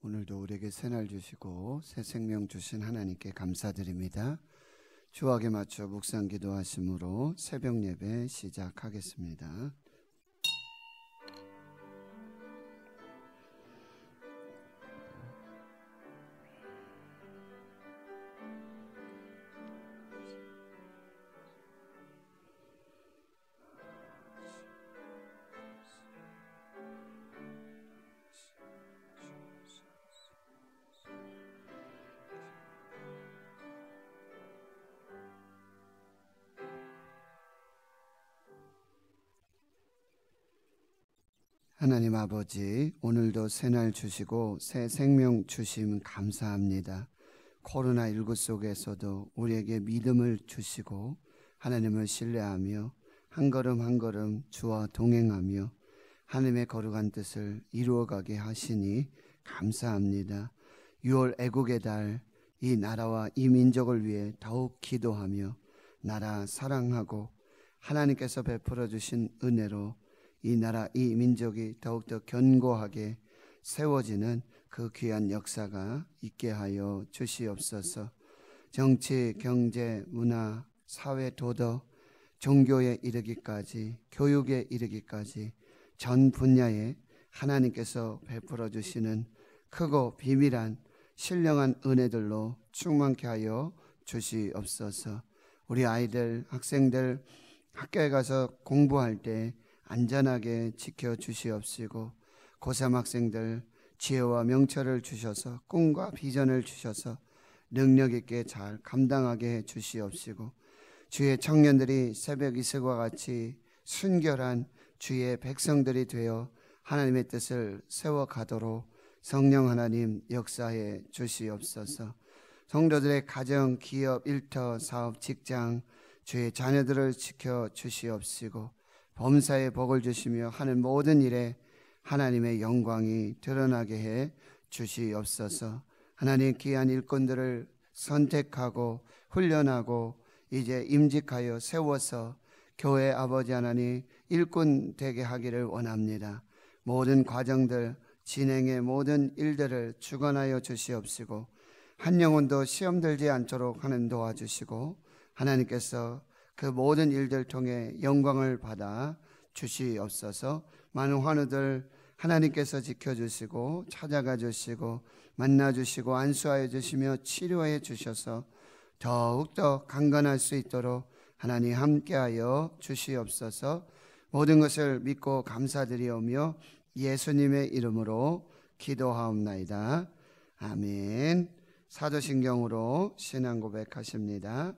오늘도 우리에게 새날 주시고 새 생명 주신 하나님께 감사드립니다. 주악에 맞춰 묵상 기도하심으로 새벽 예배 시작하겠습니다. 하나님 아버지, 오늘도 새날 주시고 새 생명 주심 감사합니다. 코로나19 속에서도 우리에게 믿음을 주시고 하나님을 신뢰하며 한 걸음 한 걸음 주와 동행하며 하나님의 거룩한 뜻을 이루어가게 하시니 감사합니다. 6월 애국의 달, 이 나라와 이 민족을 위해 더욱 기도하며 나라 사랑하고 하나님께서 베풀어 주신 은혜로 이 나라 이 민족이 더욱더 견고하게 세워지는 그 귀한 역사가 있게 하여 주시옵소서. 정치, 경제, 문화, 사회, 도덕, 종교에 이르기까지 교육에 이르기까지 전 분야에 하나님께서 베풀어 주시는 크고 비밀한 신령한 은혜들로 충만케 하여 주시옵소서. 우리 아이들, 학생들 학교에 가서 공부할 때 안전하게 지켜주시옵시고 고3 학생들 지혜와 명철을 주셔서 꿈과 비전을 주셔서 능력 있게 잘 감당하게 해 주시옵시고 주의 청년들이 새벽 이슬과 같이 순결한 주의 백성들이 되어 하나님의 뜻을 세워가도록 성령 하나님 역사해 주시옵소서. 성도들의 가정, 기업, 일터, 사업, 직장 주의 자녀들을 지켜 주시옵시고 범사에 복을 주시며 하는 모든 일에 하나님의 영광이 드러나게 해 주시옵소서. 하나님 귀한 일꾼들을 선택하고 훈련하고 이제 임직하여 세워서 교회 아버지 하나님 일꾼 되게 하기를 원합니다. 모든 과정들 진행의 모든 일들을 주관하여 주시옵시고 한 영혼도 시험 들지 않도록 하는 도와주시고 하나님께서 그 모든 일들 통해 영광을 받아 주시옵소서. 많은 환우들 하나님께서 지켜주시고 찾아가 주시고 만나주시고 안수하여 주시며 치료해 주셔서 더욱더 강건할 수 있도록 하나님 함께하여 주시옵소서. 모든 것을 믿고 감사드리오며 예수님의 이름으로 기도하옵나이다. 아멘. 사도신경으로 신앙 고백하십니다.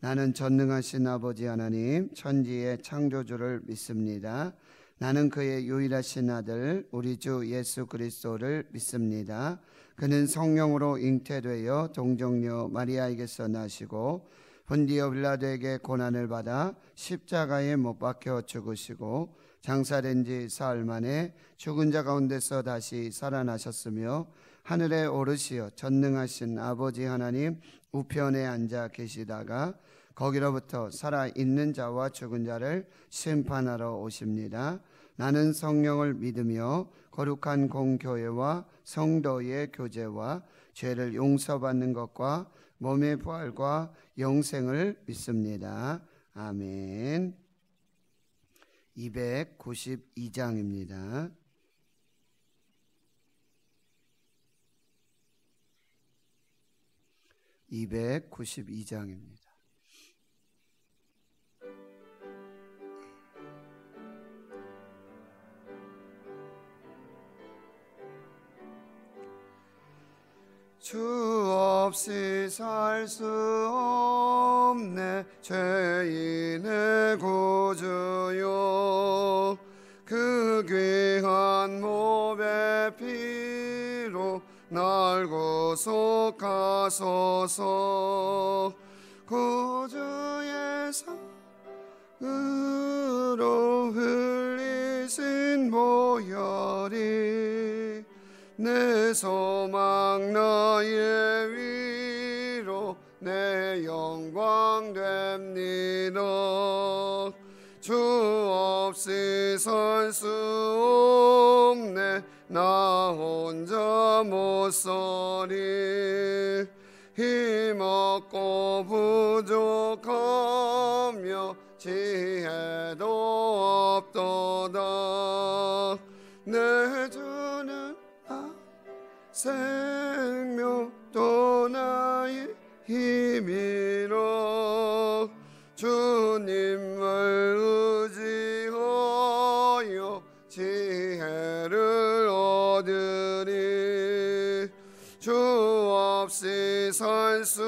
나는 전능하신 아버지 하나님 천지의 창조주를 믿습니다. 나는 그의 유일하신 아들 우리 주 예수 그리스도를 믿습니다. 그는 성령으로 잉태되어 동정녀 마리아에게서 나시고 본디오 빌라도에게 고난을 받아 십자가에 못 박혀 죽으시고 장사된 지 사흘 만에 죽은 자 가운데서 다시 살아나셨으며 하늘에 오르시어 전능하신 아버지 하나님 우편에 앉아 계시다가 거기로부터 살아있는 자와 죽은 자를 심판하러 오십니다. 나는 성령을 믿으며 거룩한 공교회와 성도의 교제와 죄를 용서받는 것과 몸의 부활과 영생을 믿습니다. 아멘. 292장입니다. 292장입니다. 주 없이 살 수 없네 죄인의 구주요 그 귀한 몸의 피로 날 구속하소서. 구주의 상으로 흘리신 보혈이 내 소망 나의 위로 내 영광 됩니다. 주 없이 살 수 없네 나 혼자 못서리 힘없고 부족하며 지혜도 없도다. 내 주는 나 생명 또 나의 힘이라. 주님을 의지하여 지혜를 얻으리. 주 없이 살 수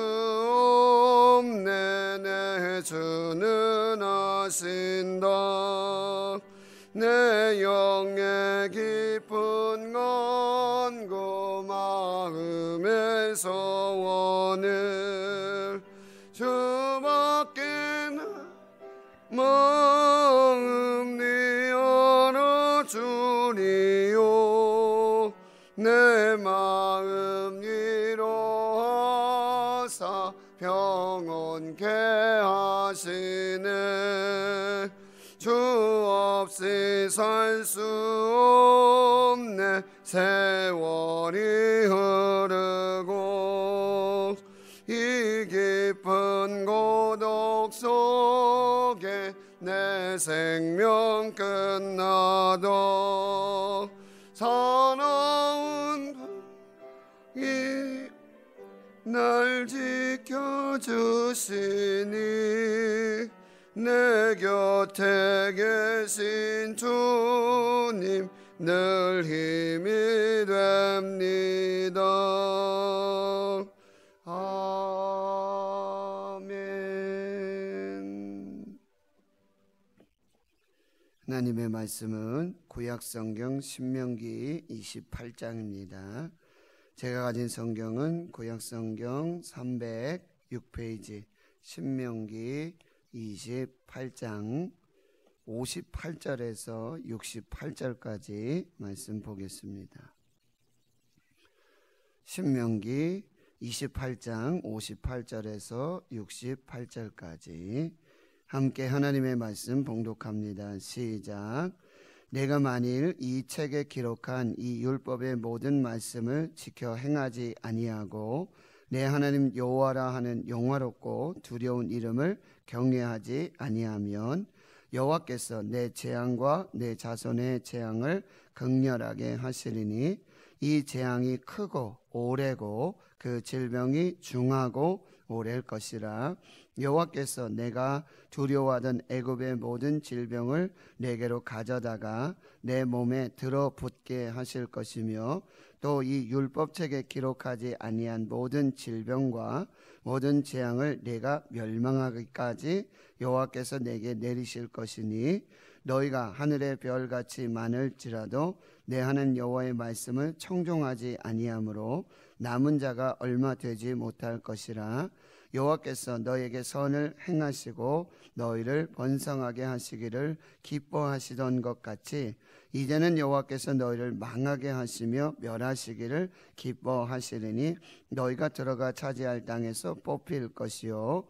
없네. 내 주는 아신다. 내 영의 깊은 간구 마음의 소원을 주밖에 나 마음 네 알아주리요. 내 마음 위로하사 평온케 하시네. 주 없이 살 수 없네. 세월이 흐르고 이 깊은 고독 속에 내 생명 끝나도 사나운 밤이 날 지켜주시니 내 곁에 계신 주님 늘 힘이 됩니다. 아멘. 하나님의 말씀은 구약성경 신명기 28장입니다. 제가 가진 성경은 구약성경 306페이지 신명기 28장 58절에서 68절까지 말씀 보겠습니다. 신명기 28장 58절에서 68절까지 함께 하나님의 말씀 봉독합니다. 시작. 내가 만일 이 책에 기록한 이 율법의 모든 말씀을 지켜 행하지 아니하고 내 하나님 여호와라 하는 영화롭고 두려운 이름을 경외하지 아니하면 여호와께서 내 재앙과 내 자손의 재앙을 극렬하게 하시리니 이 재앙이 크고 오래고 그 질병이 중하고 오래일 것이라. 여호와께서 내가 두려워하던 애굽의 모든 질병을 내게로 가져다가 내 몸에 들어붙게 하실 것이며 또 이 율법책에 기록하지 아니한 모든 질병과 모든 재앙을 내가 멸망하기까지 여호와께서 내게 내리실 것이니 너희가 하늘의 별같이 많을지라도 내 하는 여호와의 말씀을 청종하지 아니하므로 남은 자가 얼마 되지 못할 것이라. 여호와께서 너희에게 선을 행하시고 너희를 번성하게 하시기를 기뻐하시던 것 같이 이제는 여호와께서 너희를 망하게 하시며 멸하시기를 기뻐하시리니 너희가 들어가 차지할 땅에서 뽑힐 것이요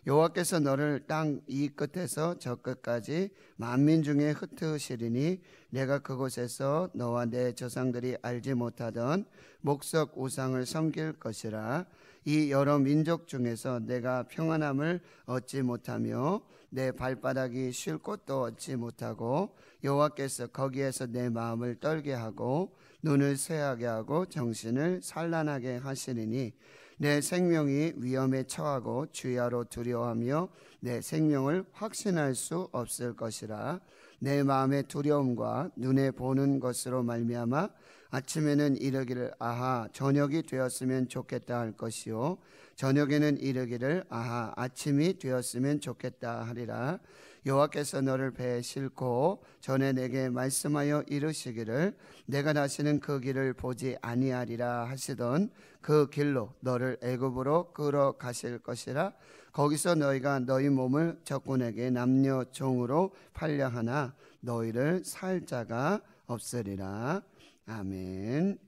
여호와께서 너를 땅 이 끝에서 저 끝까지 만민 중에 흩으시리니 내가 그곳에서 너와 내 조상들이 알지 못하던 목석 우상을 섬길 것이라. 이 여러 민족 중에서 내가 평안함을 얻지 못하며 내 발바닥이 쉴 곳도 얻지 못하고 여호와께서 거기에서 내 마음을 떨게 하고 눈을 쇠하게 하고 정신을 산란하게 하시리니 내 생명이 위험에 처하고 주야로 두려워하며 내 생명을 확신할 수 없을 것이라. 내 마음의 두려움과 눈에 보는 것으로 말미암아 아침에는 이르기를 아하 저녁이 되었으면 좋겠다 할 것이요 저녁에는 이르기를 아하 아침이 되었으면 좋겠다 하리라. 여호와께서 너를 배에 싣고 전에 내게 말씀하여 이르시기를 내가 다시는 그 길을 보지 아니하리라 하시던 그 길로 너를 애굽으로 끌어가실 것이라. 거기서 너희가 너희 몸을 적군에게 남녀 종으로 팔려 하나 너희를 살 자가 없으리라. 아멘.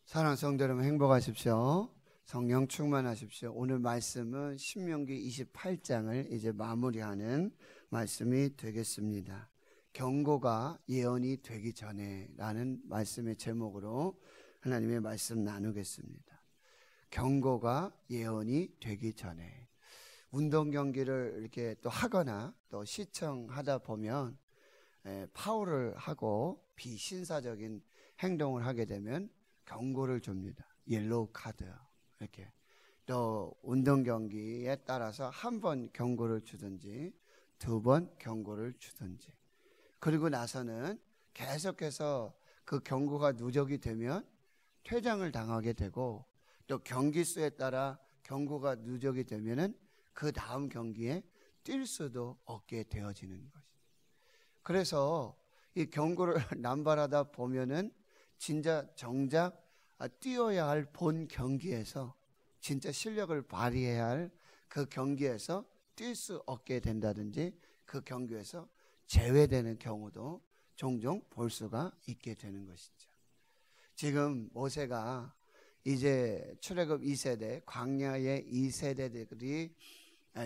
사랑하는 성도 여러분 행복하십시오. 성령 충만하십시오. 오늘 말씀은 신명기 28장을 이제 마무리하는 말씀이 되겠습니다. 경고가 예언이 되기 전에 라는 말씀의 제목으로 하나님의 말씀 나누겠습니다. 경고가 예언이 되기 전에. 운동 경기를 이렇게 또 하거나 또 시청하다 보면 파울을 하고 비신사적인 행동을 하게 되면 경고를 줍니다. 옐로우 카드. 이렇게 또 운동 경기에 따라서 한 번 경고를 주든지 두 번 경고를 주든지, 그리고 나서는 계속해서 그 경고가 누적이 되면 퇴장을 당하게 되고, 또 경기 수에 따라 경고가 누적이 되면은 그 다음 경기에 뛸 수도 없게 되어지는 것이죠. 그래서 이 경고를 남발하다 보면은 진짜 정작 뛰어야 할 본 경기에서 진짜 실력을 발휘해야 할 그 경기에서 뛸 수 없게 된다든지 그 경기에서 제외되는 경우도 종종 볼 수가 있게 되는 것이죠. 지금 모세가 이제 출애굽 2세대, 광야의 2세대들이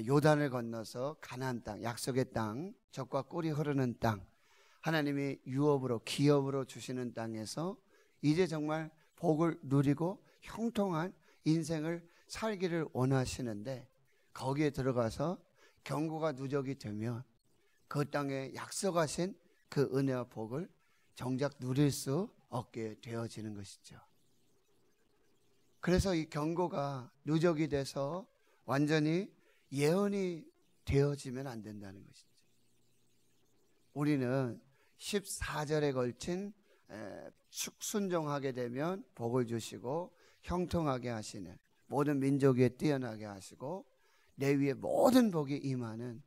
요단을 건너서 가나안 땅, 약속의 땅, 젖과 꿀이 흐르는 땅, 하나님이 유업으로 기업으로 주시는 땅에서 이제 정말 복을 누리고 형통한 인생을 살기를 원하시는데, 거기에 들어가서 경고가 누적이 되면 그 땅에 약속하신 그 은혜와 복을 정작 누릴 수 없게 되어지는 것이죠. 그래서 이 경고가 누적이 돼서 완전히 예언이 되어지면 안 된다는 것이죠. 우리는 14절에 걸친 순종하게 되면 복을 주시고 형통하게 하시는, 모든 민족 위에 뛰어나게 하시고 내 위에 모든 복이 임하는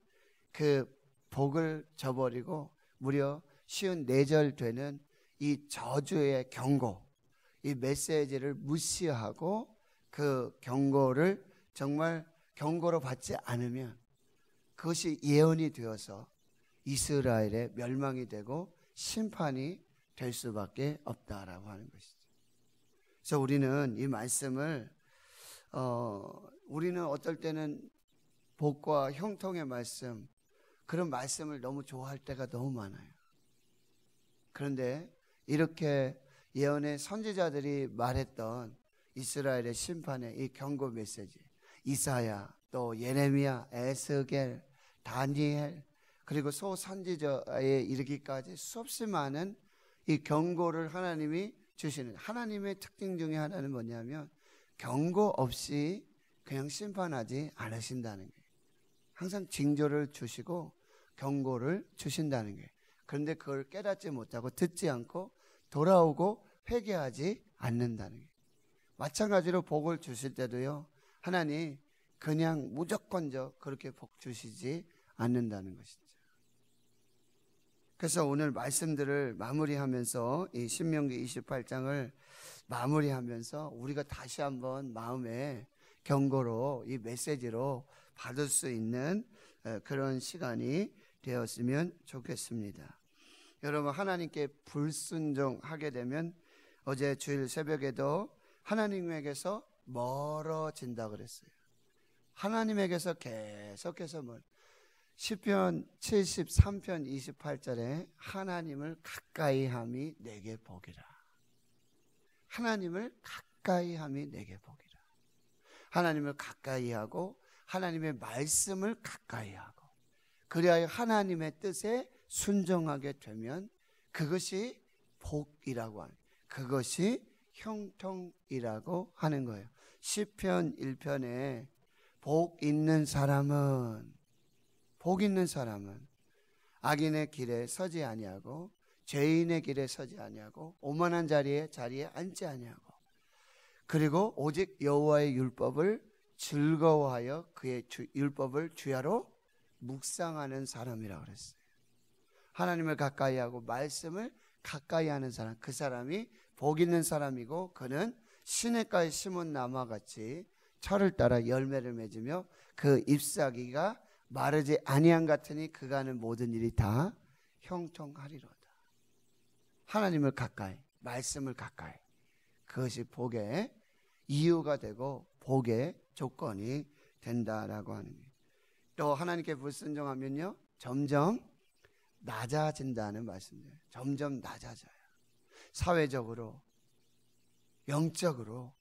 그 복을 저버리고 무려 54절 되는 이 저주의 경고, 이 메시지를 무시하고 그 경고를 정말 경고로 받지 않으면 그것이 예언이 되어서 이스라엘의 멸망이 되고 심판이 될 수밖에 없다라고 하는 것이죠. 그래서 우리는 이 말씀을 우리는 어떨 때는 복과 형통의 말씀, 그런 말씀을 너무 좋아할 때가 너무 많아요. 그런데 이렇게 예언의 선지자들이 말했던 이스라엘의 심판의 이 경고 메시지, 이사야, 또 예레미야, 에스겔, 다니엘, 그리고 소선지자에 이르기까지 수없이 많은 이 경고를 하나님이 주시는, 하나님의 특징 중에 하나는 뭐냐면 경고 없이 그냥 심판하지 않으신다는 거예요. 항상 징조를 주시고 경고를 주신다는 거예요. 그런데 그걸 깨닫지 못하고 듣지 않고 돌아오고 회개하지 않는다는 거예요. 마찬가지로 복을 주실 때도요, 하나님 그냥 무조건적 그렇게 복 주시지 않는다는 것이죠. 그래서 오늘 말씀들을 마무리하면서 이 신명기 28장을 마무리하면서 우리가 다시 한번 마음에 경고로 이 메시지로 받을 수 있는 그런 시간이 되었으면 좋겠습니다. 여러분, 하나님께 불순종하게 되면 어제 주일 새벽에도 하나님에게서 멀어진다 그랬어요. 하나님에게서 계속해서 시편 73편 28절에 하나님을 가까이함이 내게 복이라. 하나님을 가까이함이 내게 복이라. 하나님을 가까이하고 하나님의 말씀을 가까이하고 그래야 하나님의 뜻에 순종하게 되면 그것이 복이라고 하는, 그것이 형통이라고 하는 거예요. 시편 1편에 복 있는 사람은 악인의 길에 서지 아니하고 죄인의 길에 서지 아니하고 오만한 자리에 앉지 아니하고, 그리고 오직 여호와의 율법을 즐거워하여 그의 율법을 주야로 묵상하는 사람이라고 그랬어요. 하나님을 가까이하고 말씀을 가까이하는 사람, 그 사람이 복 있는 사람이고 그는 시냇가에 심은 나무와 같이 철을 따라 열매를 맺으며 그 잎사귀가 마르지 아니함 같으니 그가 하는 모든 일이 다 형통하리로다. 하나님을 가까이, 말씀을 가까이, 그것이 복의 이유가 되고 복의 조건이 된다라고 하는 거예요. 또 하나님께 불순종하면요 점점 낮아진다는 말씀이에요. 점점 낮아져요. 사회적으로, 영적으로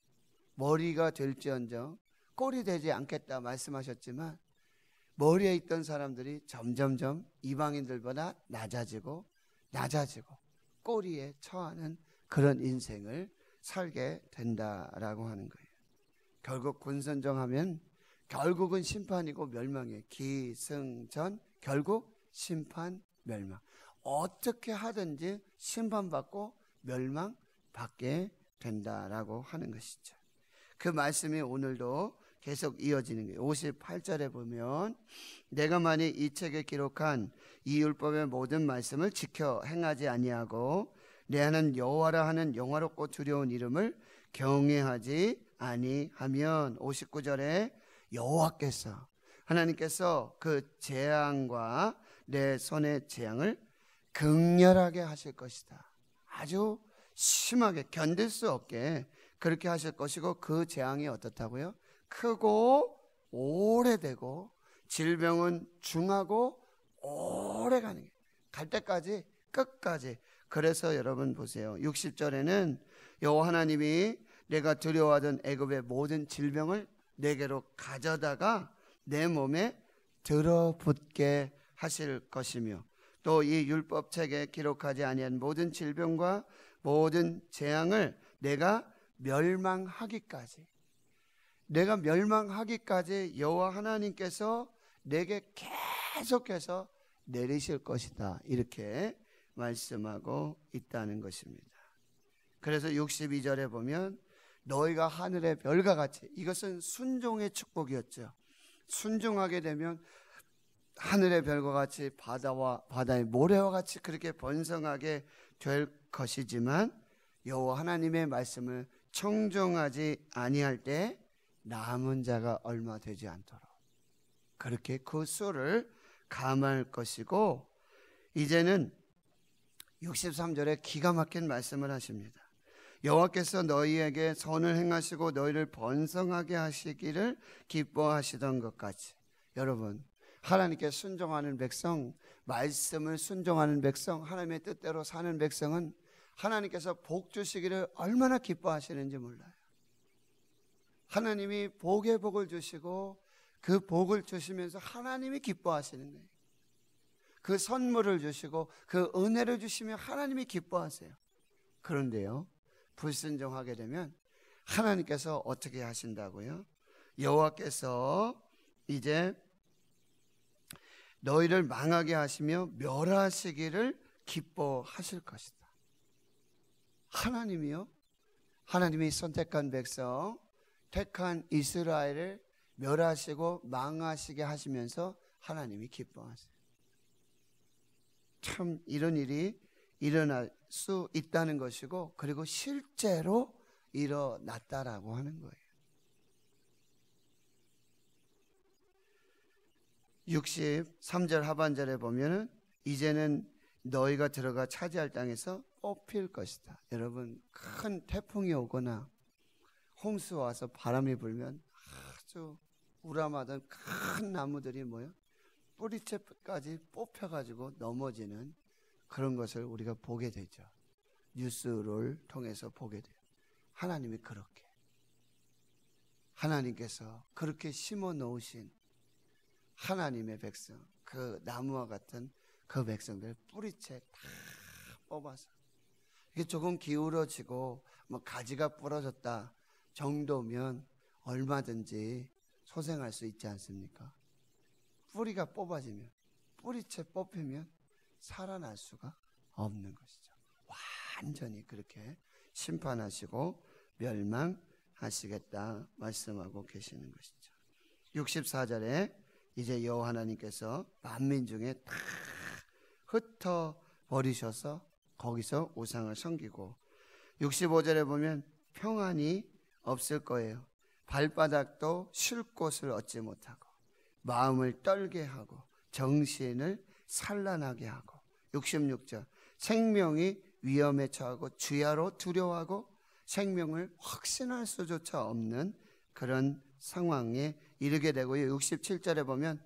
머리가 될지언정 꼴이 되지 않겠다 말씀하셨지만 머리에 있던 사람들이 점점점 이방인들보다 낮아지고 꼬리에 처하는 그런 인생을 살게 된다라고 하는 거예요. 결국 군선정하면 결국은 심판이고 멸망이에요. 기승전, 결국 심판, 멸망. 어떻게 하든지 심판받고 멸망받게 된다라고 하는 것이죠. 그 말씀이 오늘도 계속 이어지는 거예요. 58절에 보면 내가 만일 이 책에 기록한 이 율법의 모든 말씀을 지켜 행하지 아니하고 내 하나님 여호와라 하는 영화롭고 두려운 이름을 경외하지 아니하면 59절에 여호와께서 하나님께서 그 재앙과 내 손의 재앙을 극렬하게 하실 것이다. 아주 심하게 견딜 수 없게 그렇게 하실 것이고 그 재앙이 어떻다고요? 크고 오래되고 질병은 중하고 오래 가는 게 갈 때까지 끝까지. 그래서 여러분 보세요. 60절에는 여호와 하나님이 내가 두려워하던 애굽의 모든 질병을 내게로 가져다가 내 몸에 들어붙게 하실 것이며 또 이 율법책에 기록하지 아니한 모든 질병과 모든 재앙을 내가 멸망하기까지 여호와 하나님께서 내게 계속해서 내리실 것이다. 이렇게 말씀하고 있다는 것입니다. 그래서 62절에 보면 너희가 하늘의 별과 같이, 이것은 순종의 축복이었죠. 순종하게 되면 하늘의 별과 같이 바다의 모래와 같이 그렇게 번성하게 될 것이지만 여호와 하나님의 말씀을 청종하지 아니할 때 남은 자가 얼마 되지 않도록 그렇게 그 수를 감할 것이고, 이제는 63절에 기가 막힌 말씀을 하십니다. 여호와께서 너희에게 선을 행하시고 너희를 번성하게 하시기를 기뻐하시던 것 같이. 여러분, 하나님께 순종하는 백성, 말씀을 순종하는 백성, 하나님의 뜻대로 사는 백성은 하나님께서 복 주시기를 얼마나 기뻐하시는지 몰라요. 하나님이 복의 복을 주시고 그 복을 주시면서 하나님이 기뻐하시는 거예요. 그 선물을 주시고 그 은혜를 주시면 하나님이 기뻐하세요. 그런데요, 불순종하게 되면 하나님께서 어떻게 하신다고요? 여호와께서 이제 너희를 망하게 하시며 멸하시기를 기뻐하실 것이다. 하나님이요, 하나님이 선택한 백성, 택한 이스라엘을 멸하시고 망하시게 하시면서 하나님이 기뻐하세요. 참 이런 일이 일어날 수 있다는 것이고, 그리고 실제로 일어났다라고 하는 거예요. 63절 하반절에 보면은 이제는 너희가 들어가 차지할 땅에서 뽑힐 것이다. 여러분, 큰 태풍이 오거나 홍수 와서 바람이 불면 아주 우람하던 큰 나무들이 뭐요? 뿌리채까지 뽑혀가지고 넘어지는 그런 것을 우리가 보게 되죠. 뉴스를 통해서 보게 돼요. 하나님이 그렇게, 하나님께서 그렇게 심어 놓으신 하나님의 백성, 그 나무와 같은 그 백성들 뿌리채 다 뽑아서, 이게 조금 기울어지고 뭐 가지가 부러졌다 정도면 얼마든지 소생할 수 있지 않습니까? 뿌리가 뽑아지면, 뿌리채 뽑히면 살아날 수가 없는 것이죠. 완전히 그렇게 심판하시고 멸망하시겠다 말씀하고 계시는 것이죠. 64절에 이제 여호와 하나님께서 만민 중에 다 흩어버리셔서 거기서 우상을 섬기고, 65절에 보면 평안이 없을 거예요. 발바닥도 쉴 곳을 얻지 못하고 마음을 떨게 하고 정신을 산란하게 하고, 66절 생명이 위험에 처하고 주야로 두려워하고 생명을 확신할 수조차 없는 그런 상황에 이르게 되고요. 67절에 보면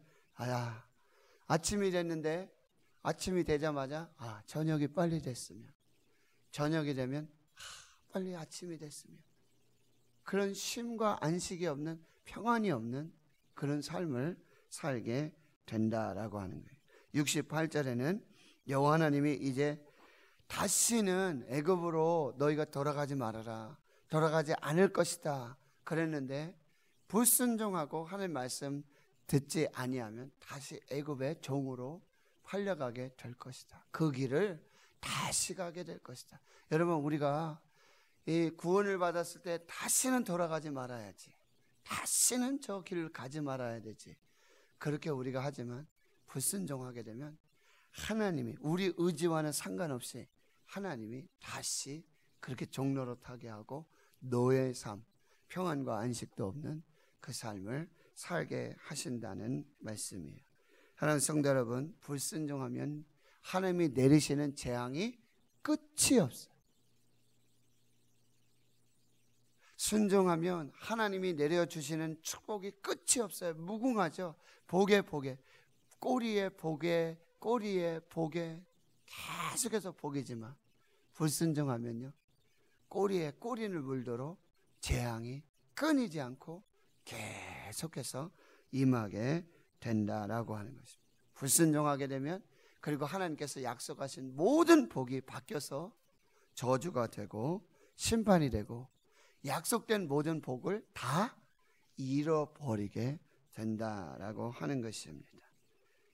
아침이 됐는데 아침이 되자마자 저녁이 빨리 됐으면, 저녁이 되면 빨리 아침이 됐으면, 그런 쉼과 안식이 없는, 평안이 없는 그런 삶을 살게 된다라고 하는 거예요. 68절에는 여호와 하나님이 이제 다시는 애굽으로 너희가 돌아가지 말아라, 돌아가지 않을 것이다 그랬는데, 불순종하고 하나님 말씀 듣지 아니하면 다시 애굽의 종으로 팔려가게 될 것이다. 그 길을 다시 가게 될 것이다. 여러분, 우리가 이 구원을 받았을 때 다시는 돌아가지 말아야지, 다시는 저 길을 가지 말아야 되지, 그렇게 우리가 하지만 불순종하게 되면 하나님이 우리 의지와는 상관없이 하나님이 다시 그렇게 종노릇하게 하고 노예의 삶, 평안과 안식도 없는 그 삶을 살게 하신다는 말씀이에요. 하나님 성도 여러분, 불순종하면 하나님이 내리시는 재앙이 끝이 없어요. 순종하면 하나님이 내려주시는 축복이 끝이 없어요. 무궁하죠. 복에 복에, 꼬리에 복에, 꼬리에 복에, 계속해서 복이지만 불순종하면요, 꼬리에 꼬리를 물도록 재앙이 끊이지 않고 계속해서 임하게 된다라고 하는 것입니다. 불순종하게 되면, 그리고 하나님께서 약속하신 모든 복이 바뀌어서 저주가 되고 심판이 되고 약속된 모든 복을 다 잃어버리게 된다라고 하는 것입니다.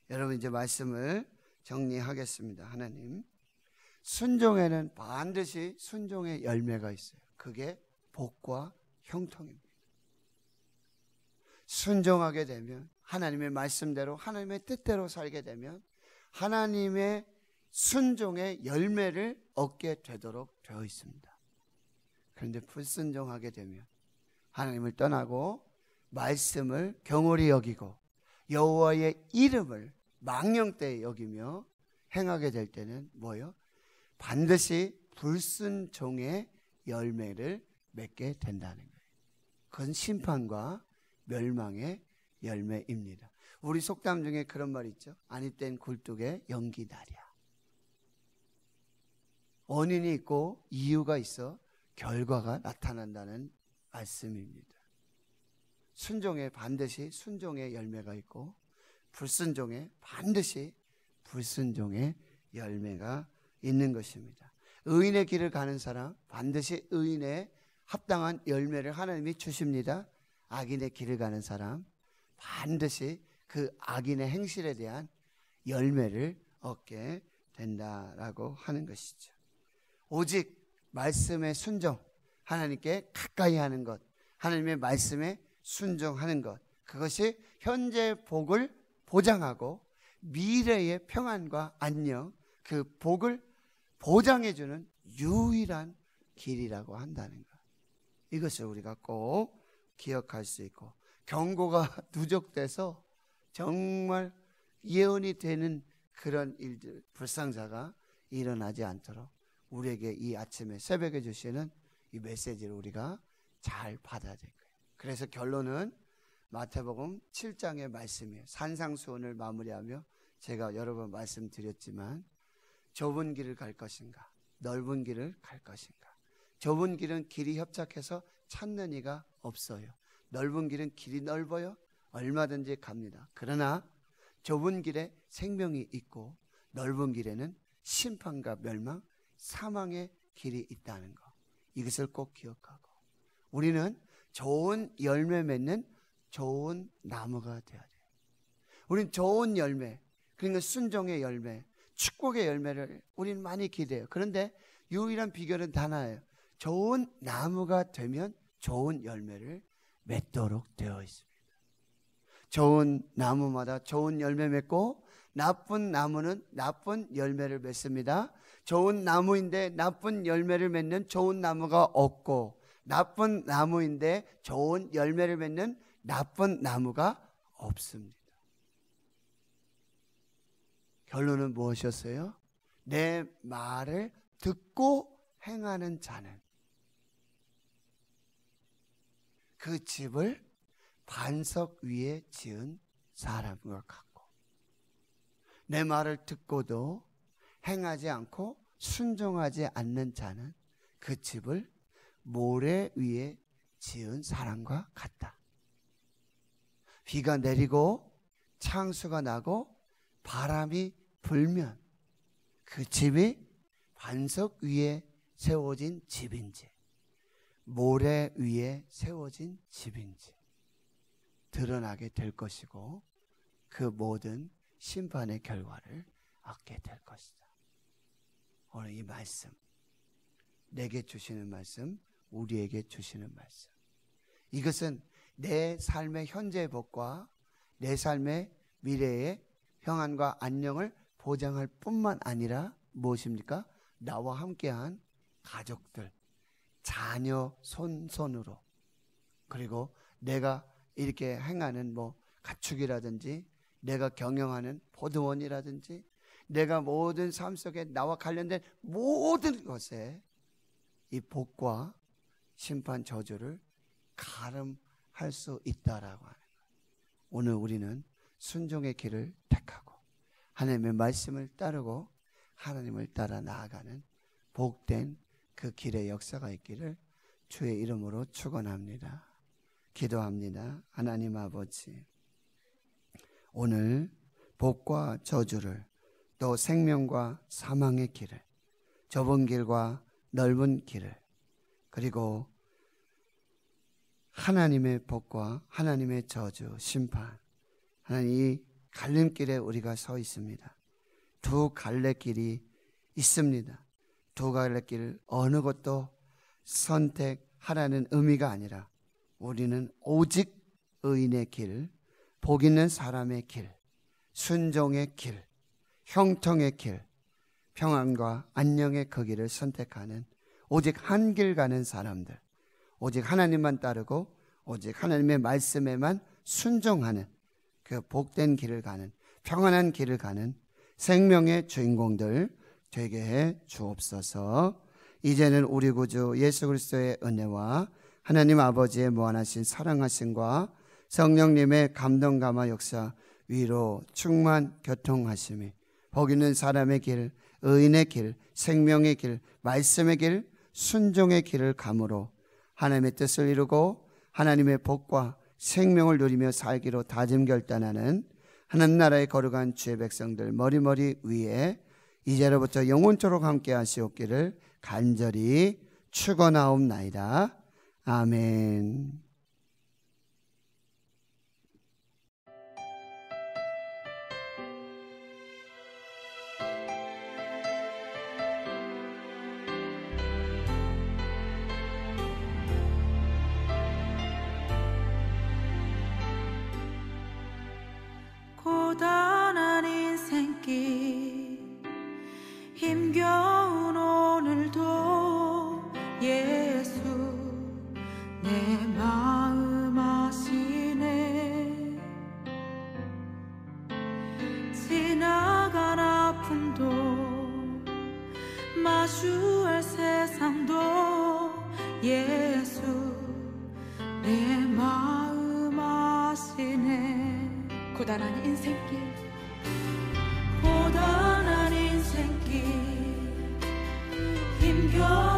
여러분, 이제 말씀을 정리하겠습니다. 하나님, 순종에는 반드시 순종의 열매가 있어요. 그게 복과 형통입니다. 순종하게 되면, 하나님의 말씀대로 하나님의 뜻대로 살게 되면 하나님의 순종의 열매를 얻게 되도록 되어 있습니다. 그런데 불순종하게 되면 하나님을 떠나고 말씀을 경홀히 여기고 여호와의 이름을 망령되이 여기며 행하게 될 때는 뭐요? 반드시 불순종의 열매를 맺게 된다는 거예요. 그건 심판과 멸망의 열매입니다. 우리 속담 중에 그런 말 있죠. 아니 땐 굴뚝에 연기 나랴. 원인이 있고 이유가 있어 결과가 나타난다는 말씀입니다. 순종에 반드시 순종의 열매가 있고, 불순종에 반드시 불순종의 열매가 있는 것입니다. 의인의 길을 가는 사람 반드시 의인의 합당한 열매를 하나님이 주십니다. 악인의 길을 가는 사람 반드시 그 악인의 행실에 대한 열매를 얻게 된다라고 하는 것이죠. 오직 말씀의 순종, 하나님께 가까이 하는 것, 하나님의 말씀에 순종하는 것, 그것이 현재 복을 보장하고 미래의 평안과 안녕, 그 복을 보장해주는 유일한 길이라고 한다는 것, 이것을 우리가 꼭 기억할 수 있고, 경고가 누적돼서 정말 예언이 되는 그런 일들, 불상사가 일어나지 않도록 우리에게 이 아침에 새벽에 주시는 이 메시지를 우리가 잘 받아야 될 거예요. 그래서 결론은 마태복음 7장의 말씀이에요. 산상수훈을 마무리하며 제가 여러 번 말씀드렸지만, 좁은 길을 갈 것인가, 넓은 길을 갈 것인가. 좁은 길은 길이 협착해서 찾는 이가 없어요. 넓은 길은 길이 넓어요. 얼마든지 갑니다. 그러나 좁은 길에 생명이 있고 넓은 길에는 심판과 멸망, 사망의 길이 있다는 것, 이것을 꼭 기억하고 우리는 좋은 열매 맺는 좋은 나무가 되어야 돼요. 우리는 좋은 열매, 그러니까 순종의 열매, 축복의 열매를 우리는 많이 기대해요. 그런데 유일한 비결은 하나예요. 좋은 나무가 되면 좋은 열매를 맺도록 되어 있습니다. 좋은 나무마다 좋은 열매 맺고, 나쁜 나무는 나쁜 열매를 맺습니다. 좋은 나무인데 나쁜 열매를 맺는 좋은 나무가 없고, 나쁜 나무인데 좋은 열매를 맺는 나쁜 나무가 없습니다. 결론은 무엇이었어요? 내 말을 듣고 행하는 자는 그 집을 반석 위에 지은 사람과 같고, 내 말을 듣고도 행하지 않고 순종하지 않는 자는 그 집을 모래 위에 지은 사람과 같다. 비가 내리고 창수가 나고 바람이 불면 그 집이 반석 위에 세워진 집인지 모래 위에 세워진 집인지 드러나게 될 것이고 그 모든 심판의 결과를 얻게 될 것이다. 오늘 이 말씀, 내게 주시는 말씀, 우리에게 주시는 말씀, 이것은 내 삶의 현재의 복과 내 삶의 미래의 평안과 안녕을 보장할 뿐만 아니라 무엇입니까? 나와 함께한 가족들, 자녀 손손으로, 그리고 내가 이렇게 행하는 가축이라든지 내가 경영하는 포도원이라든지 내가 모든 삶 속에 나와 관련된 모든 것에 이 복과 심판 저주를 가름할 수 있다라고 하는 거예요. 오늘 우리는 순종의 길을 택하고 하나님의 말씀을 따르고 하나님을 따라 나아가는 복된 그 길의 역사가 있기를 주의 이름으로 축원합니다. 기도합니다. 하나님 아버지, 오늘 복과 저주를, 또 생명과 사망의 길을, 좁은 길과 넓은 길을, 그리고 하나님의 복과 하나님의 저주, 심판, 하나님 이 갈림길에 우리가 서 있습니다. 두 갈래길이 있습니다. 두 갈래길 어느 것도 선택하라는 의미가 아니라 우리는 오직 의인의 길, 복 있는 사람의 길, 순종의 길, 형통의 길, 평안과 안녕의 그 길을 선택하는 오직 한 길 가는 사람들, 오직 하나님만 따르고 오직 하나님의 말씀에만 순종하는 그 복된 길을 가는, 평안한 길을 가는 생명의 주인공들 되게 해 주옵소서. 이제는 우리 구주 예수 그리스도의 은혜와 하나님 아버지의 무한하신 사랑하심과 성령님의 감동 감화 역사, 위로 충만 교통하심이 복 있는 사람의 길, 의인의 길, 생명의 길, 말씀의 길, 순종의 길을 감으로 하나님의 뜻을 이루고 하나님의 복과 생명을 누리며 살기로 다짐 결단하는 하나님 나라의 거룩한 주의 백성들 머리머리 위에 이제로부터 영원토록 함께 하시옵기를 간절히 축원하옵나이다. 아멘. 고단한 인생길 힘겨운 오늘도 예수 내 마음 아시네. 지나간 아픔도 마주할 세상도 예수 내 마음 아시네. 고단한 인생길, 고단한 인생길 힘겨운